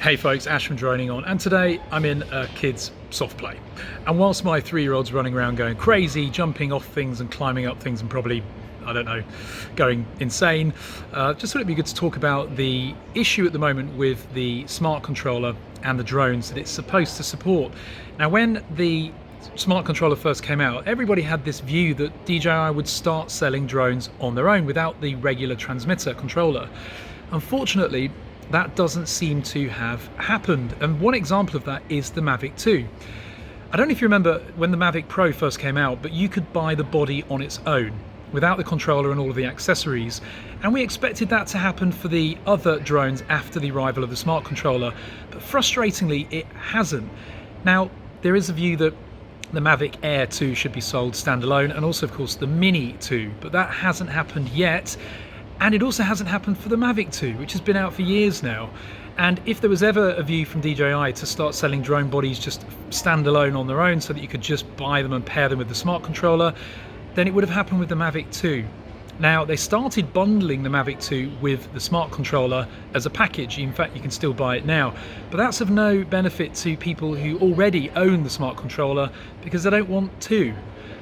Hey folks, Ash from Droning On, and today I'm in a kid's soft play. And whilst my 3-year-old's running around going crazy, jumping off things and climbing up things and probably, I don't know, going insane, just thought it'd be good to talk about the issue at the moment with the smart controller and the drones that it's supposed to support. Now, when the smart controller first came out, everybody had this view that DJI would start selling drones on their own without the regular transmitter controller. Unfortunately, that doesn't seem to have happened, and one example of that is the Mavic 2. I don't know if you remember when the Mavic Pro first came out, but you could buy the body on its own without the controller and all of the accessories, and we expected that to happen for the other drones after the arrival of the smart controller, but frustratingly it hasn't. Now, there is a view that the Mavic Air 2 should be sold standalone, and also of course the Mini 2, but that hasn't happened yet. And it also hasn't happened for the Mavic 2, which has been out for years now. And if there was ever a view from DJI to start selling drone bodies just standalone on their own so that you could just buy them and pair them with the smart controller, then it would have happened with the Mavic 2. Now, they started bundling the Mavic 2 with the smart controller as a package. In fact, you can still buy it now. But that's of no benefit to people who already own the smart controller because they don't want to.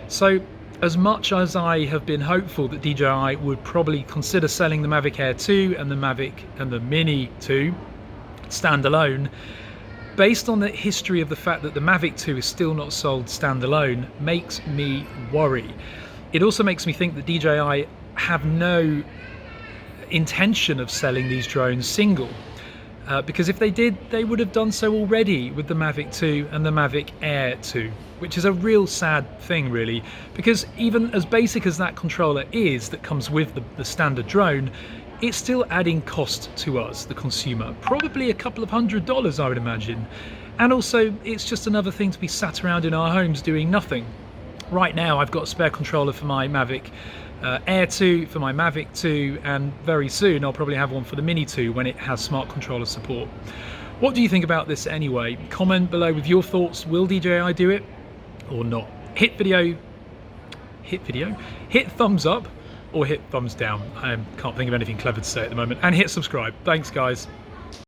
So, as much as I have been hopeful that DJI would probably consider selling the Mavic Air 2 and the Mavic and the Mini 2 standalone, based on the history of the fact that the Mavic 2 is still not sold standalone, makes me worry. It also makes me think that DJI have no intention of selling these drones single. Because if they did, they would have done so already with the Mavic 2 and the Mavic Air 2, which is a real sad thing really, because even as basic as that controller is that comes with the standard drone, it's still adding cost to us, the consumer, probably a couple of $100 I would imagine. And also it's just another thing to be sat around in our homes doing nothing. Right now I've got a spare controller for my Mavic Air 2, for my Mavic 2, and very soon I'll probably have one for the Mini 2 when it has smart controller support. What do you think about this anyway? Comment below with your thoughts. Will DJI do it or not? Hit thumbs up or hit thumbs down. I can't think of anything clever to say at the moment. And hit subscribe. Thanks guys.